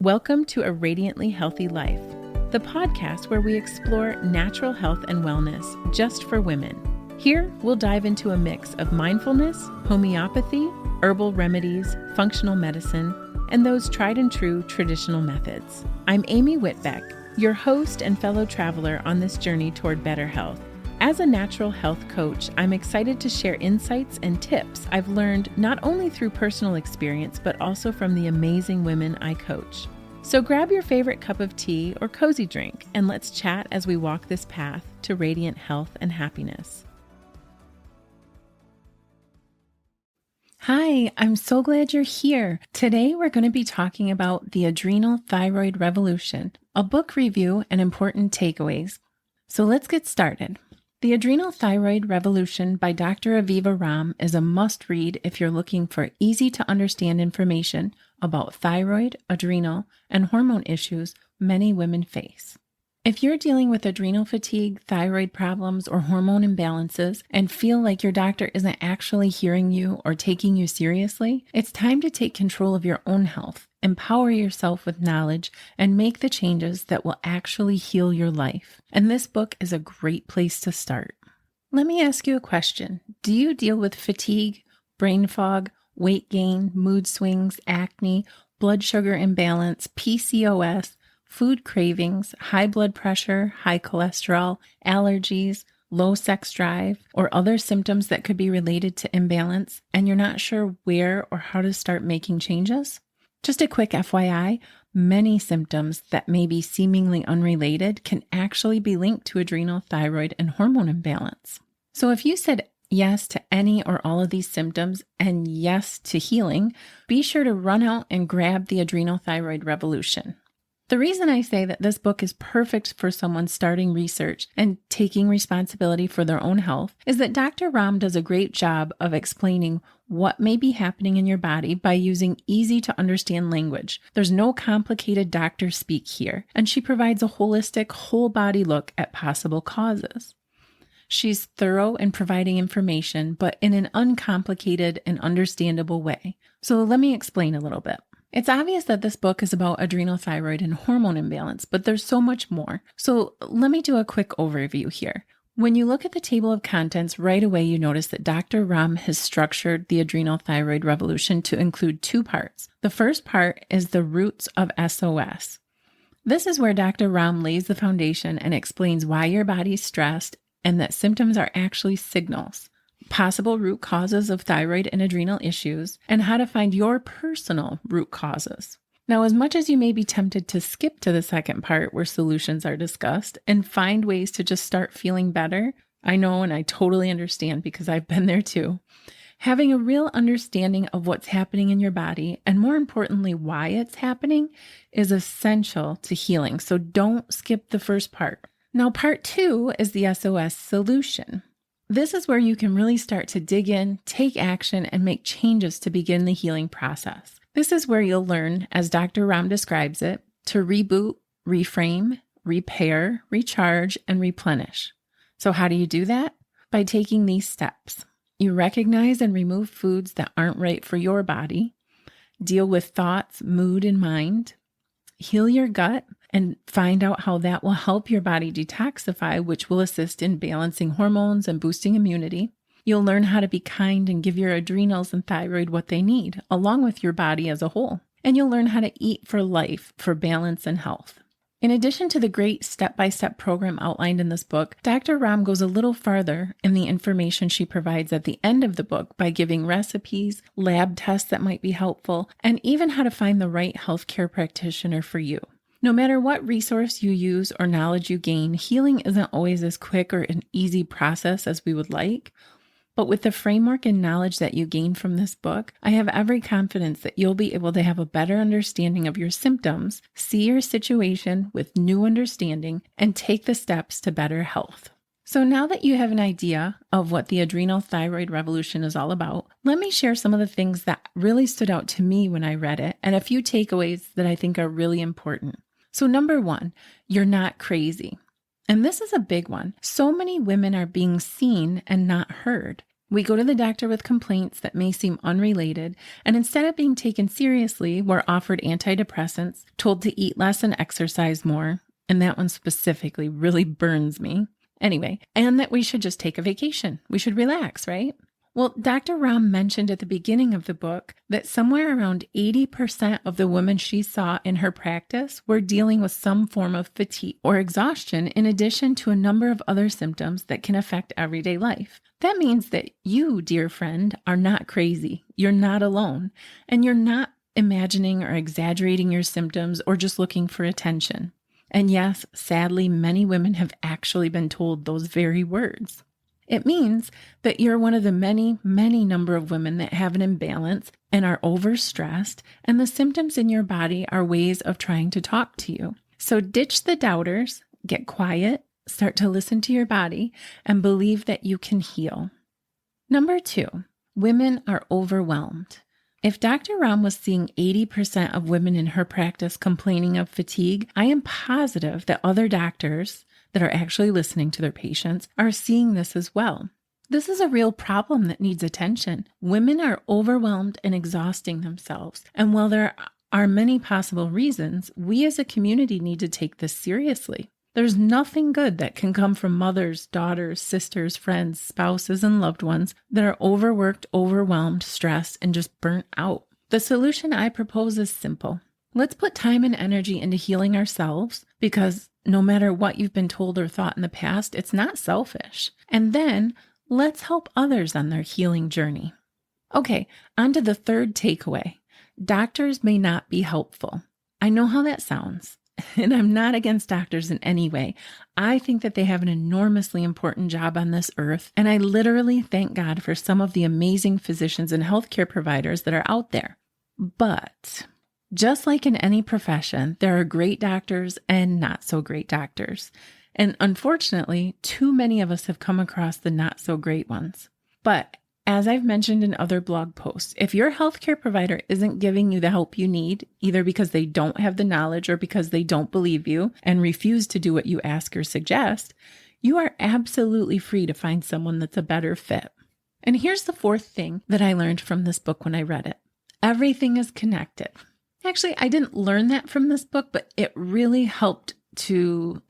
Welcome to A Radiantly Healthy Life, the podcast where we explore natural health and wellness just for women. Here, we'll dive into a mix of mindfulness, homeopathy, herbal remedies, functional medicine, and those tried and true traditional methods. I'm Amy Whitbeck, your host and fellow traveler on this journey toward better health. As a natural health coach, I'm excited to share insights and tips I've learned not only through personal experience, but also from the amazing women I coach. So grab your favorite cup of tea or cozy drink, and let's chat as we walk this path to radiant health and happiness. Hi, I'm so glad you're here. Today we're going to be talking about the Adrenal Thyroid Revolution, a book review and important takeaways. So let's get started. The Adrenal Thyroid Revolution by Dr. Aviva Romm is a must-read if you're looking for easy-to-understand information about thyroid, adrenal, and hormone issues many women face. If you're dealing with adrenal fatigue, thyroid problems, or hormone imbalances and feel like your doctor isn't actually hearing you or taking you seriously, it's time to take control of your own health, empower yourself with knowledge, and make the changes that will actually heal your life. And this book is a great place to start. Let me ask you a question. Do you deal with fatigue, brain fog, weight gain, mood swings, acne, blood sugar imbalance, PCOS, food cravings, high blood pressure, high cholesterol, allergies, low sex drive, or other symptoms that could be related to imbalance, and you're not sure where or how to start making changes? Just a quick FYI, many symptoms that may be seemingly unrelated can actually be linked to adrenal, thyroid, and hormone imbalance. So if you said yes to any or all of these symptoms and yes to healing, be sure to run out and grab the Adrenal Thyroid Revolution. The reason I say that this book is perfect for someone starting research and taking responsibility for their own health is that Dr. Romm does a great job of explaining what may be happening in your body by using easy to understand language. There's no complicated doctor speak here, and she provides a holistic, whole body look at possible causes. She's thorough in providing information, but in an uncomplicated and understandable way. So let me explain a little bit. It's obvious that this book is about adrenal thyroid and hormone imbalance, but there's so much more. So let me do a quick overview here. When you look at the table of contents, right away you notice that Dr. Romm has structured the Adrenal Thyroid Revolution to include two parts. The first part is the roots of SOS. This is where Dr. Romm lays the foundation and explains why your body's stressed and that symptoms are actually signals, possible root causes of thyroid and adrenal issues, and how to find your personal root causes. Now, as much as you may be tempted to skip to the second part where solutions are discussed and find ways to just start feeling better, I know and I totally understand because I've been there too. Having a real understanding of what's happening in your body, and more importantly, why it's happening, is essential to healing. So don't skip the first part. Now, part 2 is the SOS solution. This is where you can really start to dig in, take action, and make changes to begin the healing process. This is where you'll learn, as Dr. Romm describes it, to reboot, reframe, repair, recharge, and replenish. So how do you do that? By taking these steps. You recognize and remove foods that aren't right for your body, deal with thoughts, mood, and mind, heal your gut, and find out how that will help your body detoxify, which will assist in balancing hormones and boosting immunity. You'll learn how to be kind and give your adrenals and thyroid what they need, along with your body as a whole. And you'll learn how to eat for life, for balance and health. In addition to the great step-by-step program outlined in this book, Dr. Romm goes a little farther in the information she provides at the end of the book by giving recipes, lab tests that might be helpful, and even how to find the right healthcare practitioner for you. No matter what resource you use or knowledge you gain, healing isn't always as quick or an easy process as we would like. But with the framework and knowledge that you gain from this book, I have every confidence that you'll be able to have a better understanding of your symptoms, see your situation with new understanding, and take the steps to better health. So now that you have an idea of what the Adrenal Thyroid Revolution is all about, let me share some of the things that really stood out to me when I read it and a few takeaways that I think are really important. So number 1, you're not crazy. And this is a big one. So many women are being seen and not heard. We go to the doctor with complaints that may seem unrelated, and instead of being taken seriously, we're offered antidepressants, told to eat less and exercise more, and that one specifically really burns me. Anyway, and that we should just take a vacation. We should relax, right? Well, Dr. Romm mentioned at the beginning of the book that somewhere around 80% of the women she saw in her practice were dealing with some form of fatigue or exhaustion, in addition to a number of other symptoms that can affect everyday life. That means that you, dear friend, are not crazy. You're not alone, and you're not imagining or exaggerating your symptoms or just looking for attention. And yes, sadly, many women have actually been told those very words. It means that you're one of the many number of women that have an imbalance and are overstressed, and the symptoms in your body are ways of trying to talk to you. So ditch the doubters, get quiet, start to listen to your body, and believe that you can heal. Number 2, women are overwhelmed. If Dr. Romm was seeing 80% of women in her practice complaining of fatigue, I am positive that other doctors that are actually listening to their patients are seeing this as well. This is a real problem that needs attention. Women are overwhelmed and exhausting themselves. And while there are many possible reasons, we as a community need to take this seriously. There's nothing good that can come from mothers, daughters, sisters, friends, spouses, and loved ones that are overworked, overwhelmed, stressed, and just burnt out. The solution I propose is simple. Let's put time and energy into healing ourselves, because no matter what you've been told or thought in the past, it's not selfish. And then let's help others on their healing journey. Okay, on to the third takeaway. Doctors may not be helpful. I know how that sounds, and I'm not against doctors in any way. I think that they have an enormously important job on this earth, and I literally thank God for some of the amazing physicians and healthcare providers that are out there. But just like in any profession, there are great doctors and not so great doctors. And unfortunately, too many of us have come across the not so great ones. But as I've mentioned in other blog posts, if your healthcare provider isn't giving you the help you need, either because they don't have the knowledge or because they don't believe you and refuse to do what you ask or suggest, you are absolutely free to find someone that's a better fit. And here's the fourth thing that I learned from this book when I read it. Everything is connected. Actually, I didn't learn that from this book, but it really helped to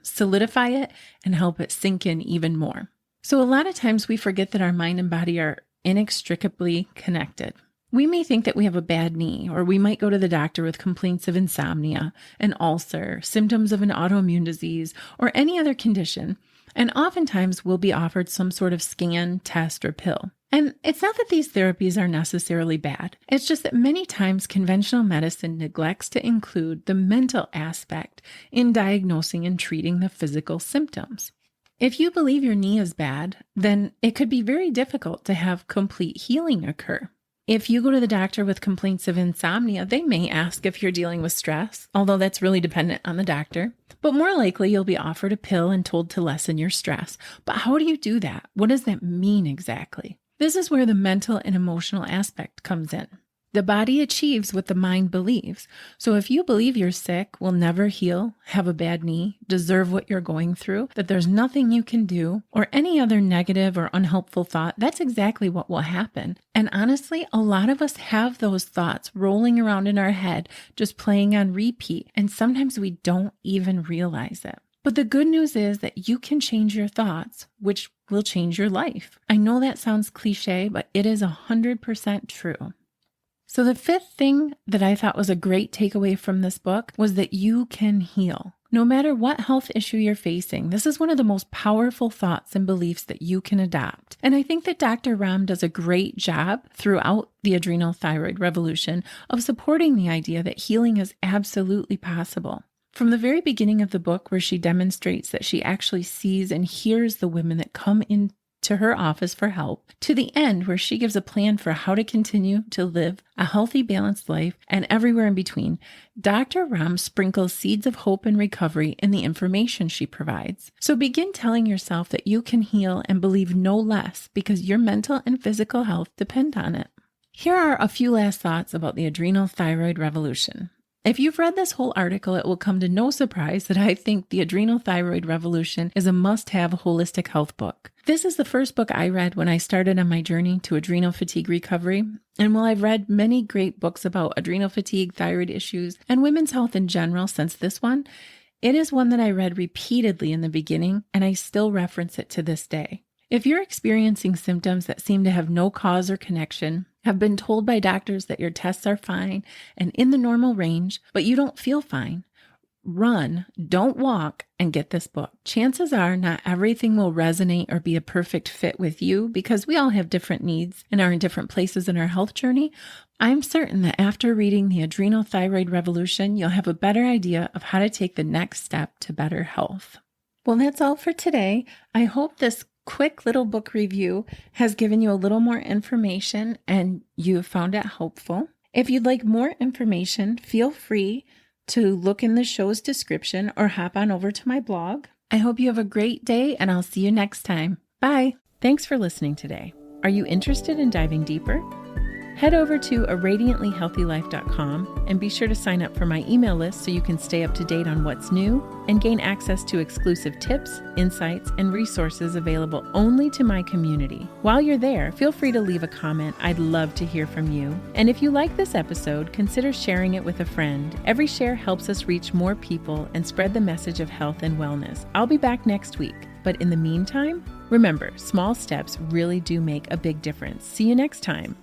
solidify it and help it sink in even more. So a lot of times we forget that our mind and body are inextricably connected. We may think that we have a bad knee, or we might go to the doctor with complaints of insomnia, an ulcer, symptoms of an autoimmune disease, or any other condition, and oftentimes we'll be offered some sort of scan, test, or pill. And it's not that these therapies are necessarily bad. It's just that many times conventional medicine neglects to include the mental aspect in diagnosing and treating the physical symptoms. If you believe your knee is bad, then it could be very difficult to have complete healing occur. If you go to the doctor with complaints of insomnia, they may ask if you're dealing with stress, although that's really dependent on the doctor. But more likely, you'll be offered a pill and told to lessen your stress. But how do you do that? What does that mean exactly? This is where the mental and emotional aspect comes in. The body achieves what the mind believes. So if you believe you're sick, will never heal, have a bad knee, deserve what you're going through, that there's nothing you can do, or any other negative or unhelpful thought, that's exactly what will happen. And honestly, a lot of us have those thoughts rolling around in our head, just playing on repeat, and sometimes we don't even realize it. But the good news is that you can change your thoughts, which will change your life. I know that sounds cliche, but it is 100% true. So the fifth thing that I thought was a great takeaway from this book was that you can heal. No matter what health issue you're facing, this is one of the most powerful thoughts and beliefs that you can adopt. And I think that Dr. Romm does a great job throughout the Adrenal Thyroid Revolution of supporting the idea that healing is absolutely possible. From the very beginning of the book, where she demonstrates that she actually sees and hears the women that come into her office for help, to the end where she gives a plan for how to continue to live a healthy, balanced life, and everywhere in between, Dr. Romm sprinkles seeds of hope and recovery in the information she provides. So begin telling yourself that you can heal and believe no less, because your mental and physical health depend on it. Here are a few last thoughts about the Adrenal Thyroid Revolution. If you've read this whole article, it will come to no surprise that I think the Adrenal Thyroid Revolution is a must-have holistic health book. This is the first book I read when I started on my journey to adrenal fatigue recovery. And while I've read many great books about adrenal fatigue, thyroid issues, and women's health in general since this one, it is one that I read repeatedly in the beginning, and I still reference it to this day. If you're experiencing symptoms that seem to have no cause or connection, have been told by doctors that your tests are fine and in the normal range, but you don't feel fine, run, don't walk, and get this book. Chances are not everything will resonate or be a perfect fit with you because we all have different needs and are in different places in our health journey. I'm certain that after reading the Adrenal Thyroid Revolution, you'll have a better idea of how to take the next step to better health. Well, that's all for today. I hope this quick little book review has given you a little more information and you found it helpful. If you'd like more information, feel free to look in the show's description or hop on over to my blog. I hope you have a great day and I'll see you next time. Bye. Thanks for listening today. Are you interested in diving deeper? Head over to aradiantlyhealthylife.com and be sure to sign up for my email list so you can stay up to date on what's new and gain access to exclusive tips, insights, and resources available only to my community. While you're there, feel free to leave a comment. I'd love to hear from you. And if you like this episode, consider sharing it with a friend. Every share helps us reach more people and spread the message of health and wellness. I'll be back next week. But in the meantime, remember, small steps really do make a big difference. See you next time.